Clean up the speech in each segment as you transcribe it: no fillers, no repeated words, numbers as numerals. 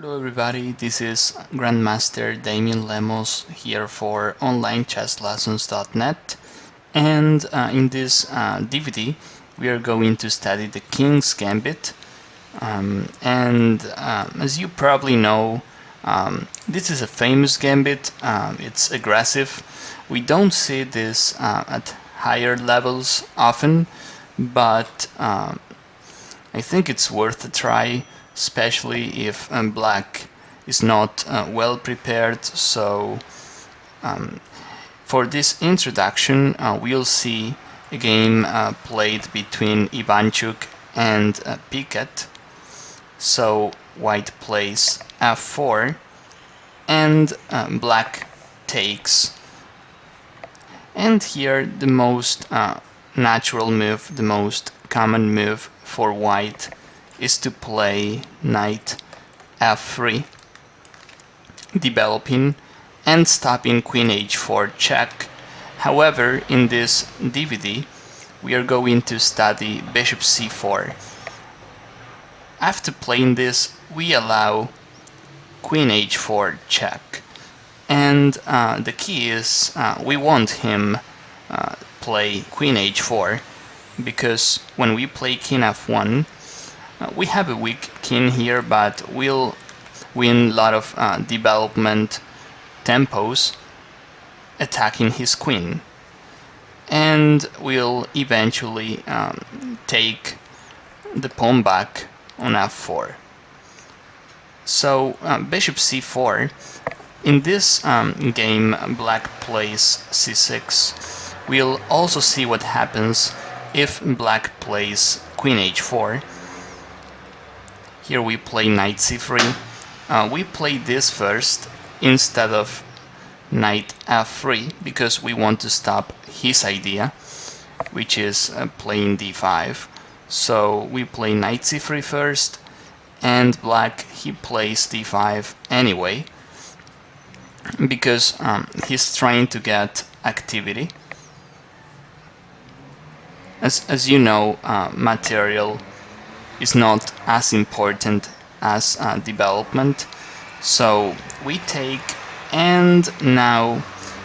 Hello everybody, this is Grandmaster Damien Lemos here for onlinechesslessons.net, and in this DVD we are going to study the King's Gambit, as you probably know, this is a famous gambit. It's aggressive. We don't see this at higher levels often, but I think it's worth a try, especially if black is not well prepared. So for this introduction we'll see a game played between Ivanchuk and Piquet. So white plays f4 and black takes, and here the most natural move, the most common move for white is to play knight f3, developing and stopping queen h4 check. However, in this DVD we are going to study bishop c4. After playing this, we allow queen h4 check, and the key is we want him play queen h4, because when we play king f1 we have a weak king here, but we'll win a lot of development tempos attacking his queen, and we'll eventually take the pawn back on f4. So bishop c4. In this game black plays c6. We'll also see what happens if black plays queen h4. Here we play knight c3. We play this first instead of knight f3 because we want to stop his idea, which is playing d5. So we play knight c3 first, and black, he plays d5 anyway because he's trying to get activity. As you know, material is not as important as development. So we take, and now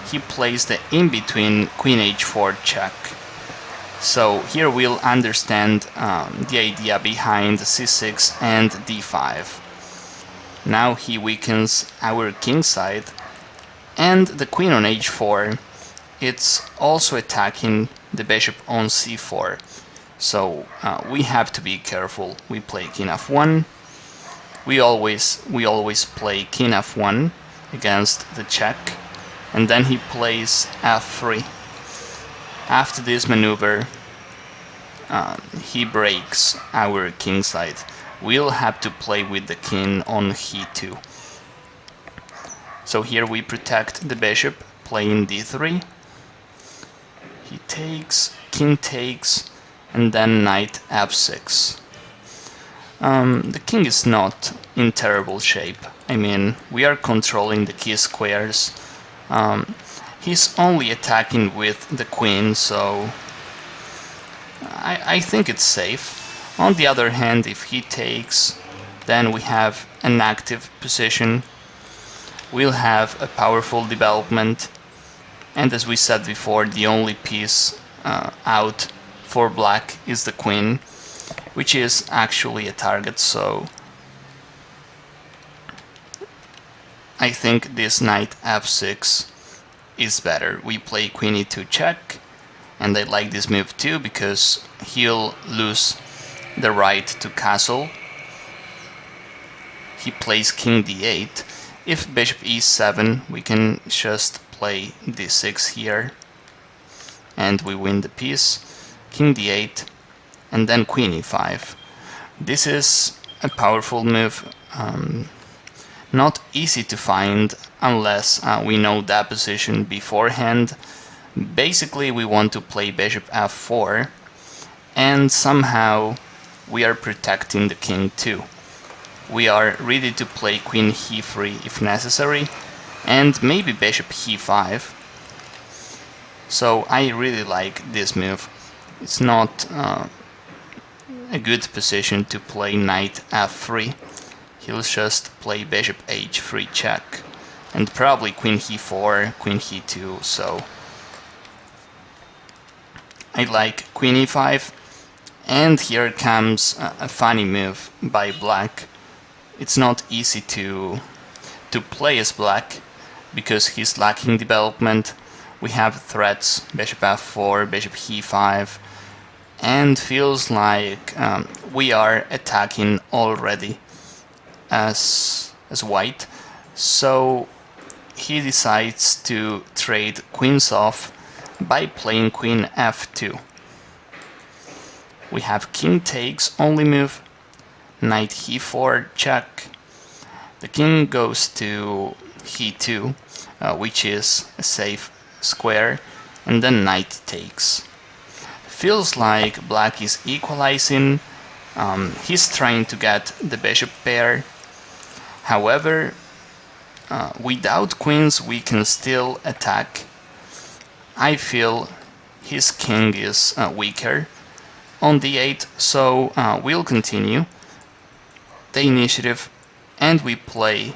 he plays the in-between queen h4 check. So here we'll understand the idea behind c6 and d5. Now he weakens our king side, and the queen on h4, it's also attacking the bishop on c4. So we have to be careful. We play king f1. We always play king f1 against the check, and then he plays f3. After this maneuver, he breaks our king side. We'll have to play with the king on e2. So here we protect the bishop, playing d3. He takes, king takes, and then knight f6. The king is not in terrible shape. I mean, we are controlling the key squares. He's only attacking with the queen, so I think it's safe. On the other hand, if he takes, then we have an active position. We'll have a powerful development, and as we said before, the only piece out for black is the queen, which is actually a target, so I think this knight f6 is better. We play queen e2 check, and I like this move too because he'll lose the right to castle. He plays king d8. If bishop e7, we can just play d6 here, and we win the piece. King d8, and then queen e5. This is a powerful move, not easy to find unless we know that position beforehand. Basically we want to play bishop f4, and somehow we are protecting the king too. We are ready to play queen e3 if necessary, and maybe bishop e5. So I really like this move. It's not a good position to play knight f3. he'll just play bishop h3 check, and probably queen e4, queen e2, so I like queen e5, and here comes a funny move by black. It's not easy to play as black, because he's lacking development. We have threats, bishop f4, bishop e5, and feels like we are attacking already as white. So he decides to trade queens off by playing queen f2. We have king takes only move, knight e4 check. The king goes to e2, which is a safe square, and then knight takes. Feels like black is equalizing. He's trying to get the bishop pair. However, without queens we can still attack. I feel his king is weaker on d8, so we'll continue the initiative and we play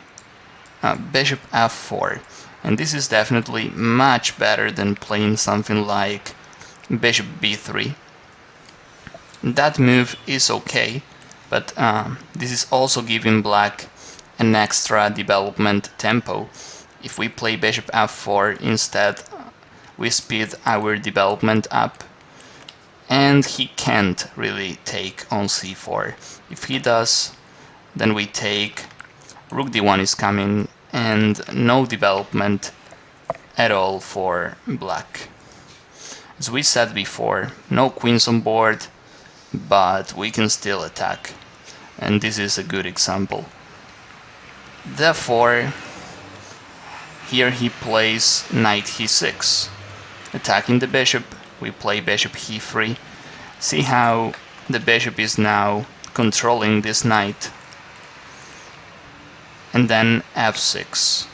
bishop f4, and this is definitely much better than playing something like bishop b3. That move is okay, but this is also giving black an extra development tempo. If we play bishop f4 instead, we speed our development up, and he can't really take on c4. If he does, then we take, rook d1 is coming, and no development at all for black. As we said before, no queens on board, but we can still attack, and this is a good example. Therefore, here he plays knight e6, attacking the bishop. We play bishop e3. See how the bishop is now controlling this knight. And then f6.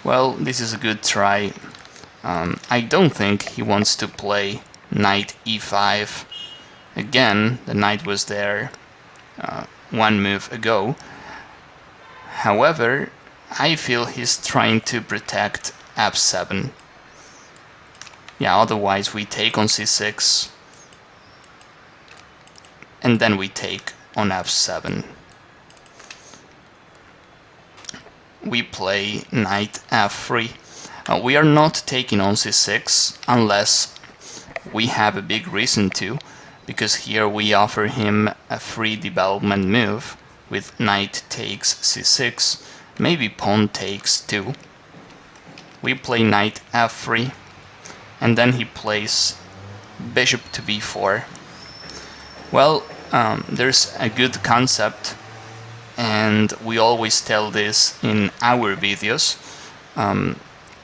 Well, this is a good try. I don't think he wants to play knight e5. Again, the knight was there one move ago. However, I feel he's trying to protect f7. Yeah, otherwise we take on c6, and then we take on f7. We play knight f3. We are not taking on c6 unless we have a big reason to, because here we offer him a free development move with knight takes c6, maybe pawn takes too. We play knight f3, and then he plays bishop to b4. Well, there's a good concept, and we always tell this in our videos.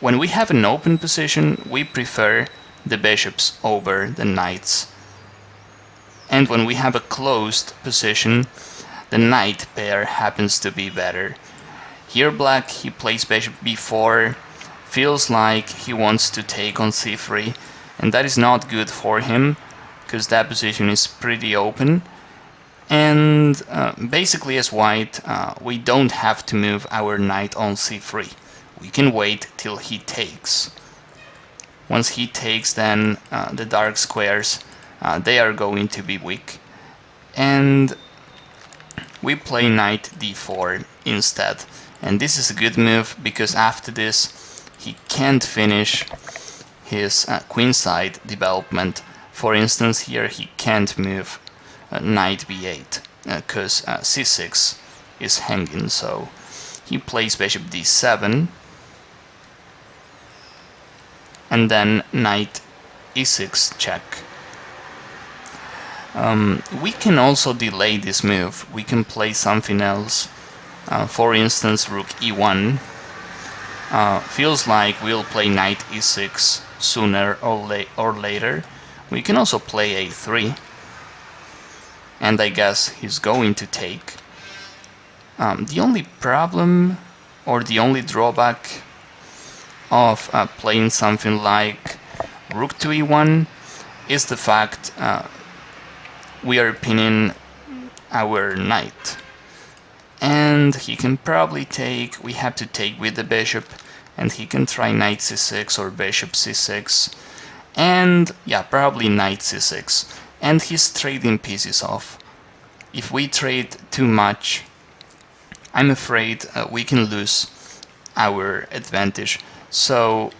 When we have an open position, we prefer the bishops over the knights. And when we have a closed position, the knight pair happens to be better. Here black, he plays bishop b4, feels like he wants to take on c3, and that is not good for him, because that position is pretty open. And basically as white, we don't have to move our knight on c3. We can wait till he takes. Once he takes, then the dark squares, they are going to be weak. And we play knight d4 instead. And this is a good move, because after this he can't finish his queenside development. For instance, here he can't move knight b8 because c6 is hanging, so he plays bishop d7 and then knight e6 check. We can also delay this move. We can play something else. For instance, rook e1. Feels like we'll play knight e6 sooner or later. We can also play a3. And I guess he's going to take. The only problem, or the only drawback of playing something like rook to e1 is the fact we are pinning our knight. And he can probably take, we have to take with the bishop, and he can try knight c6 or bishop c6, and yeah, probably knight c6, and he's trading pieces off. If we trade too much, I'm afraid we can lose our advantage, so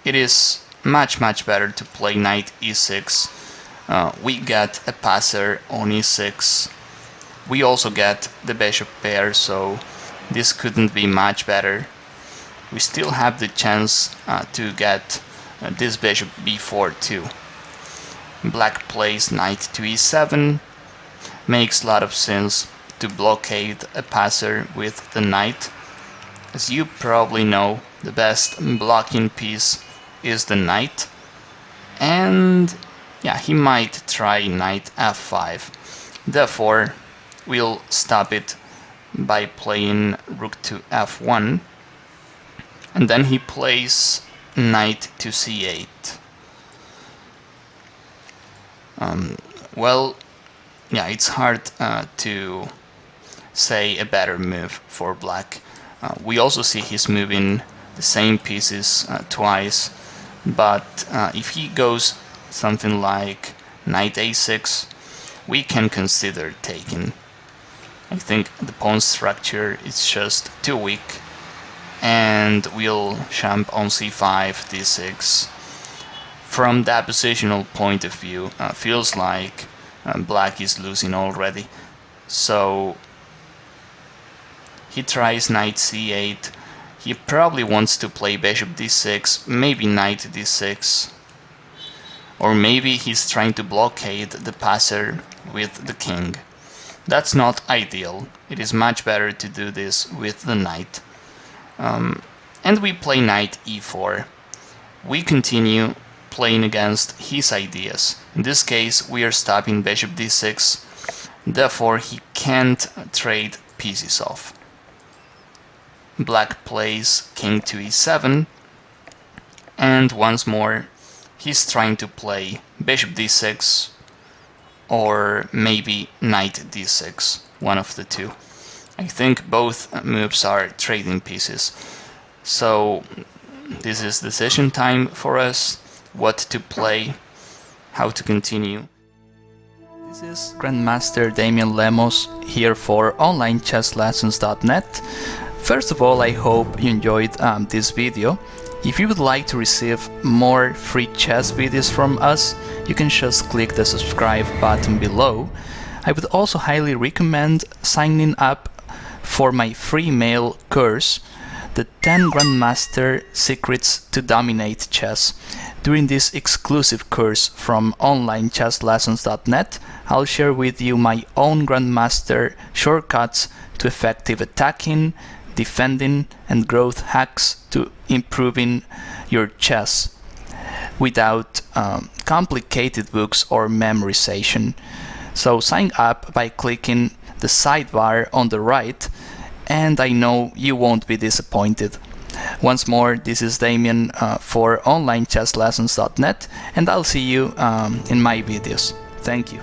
it is much better to play knight e6. We get a passer on e6. We also get the bishop pair, so this couldn't be much better. We still have the chance to get this bishop b4 too. Black plays knight to e7. Makes a lot of sense to blockade a passer with the knight. As you probably know, the best blocking piece is the knight. And yeah, he might try knight f5. Therefore, we'll stop it by playing rook to f1. And then he plays knight to c8. Well, yeah, it's hard to say a better move for black. We also see he's moving the same pieces twice, but if he goes something like knight a6, we can consider taking. I think the pawn structure is just too weak, and we'll jump on c5, d6. From that positional point of view, feels like black is losing already. So he tries knight c8. He probably wants to play bishop d6, maybe knight d6. Or maybe he's trying to blockade the passer with the king. That's not ideal. It is much better to do this with the knight. And we play knight e4. We continue playing against his ideas. In this case, we are stopping bishop d6. Therefore, he can't trade pieces off. Black plays king to e7. And once more, he's trying to play bishop d6 or maybe knight d6, one of the two. I think both moves are trading pieces. So this is decision time for us, what to play, how to continue. This is Grandmaster Damian Lemos here for onlinechesslessons.net. First of all, I hope you enjoyed this video. If you would like to receive more free chess videos from us, you can just click the subscribe button below. I would also highly recommend signing up for my free mail course, the 10 Grandmaster Secrets to Dominate Chess. During this exclusive course from onlinechesslessons.net, I'll share with you my own Grandmaster shortcuts to effective attacking, defending, and growth hacks to improving your chess without complicated books or memorization. So sign up by clicking the sidebar on the right, and I know you won't be disappointed. Once more, this is Damian for onlinechesslessons.net, and I'll see you in my videos. Thank you.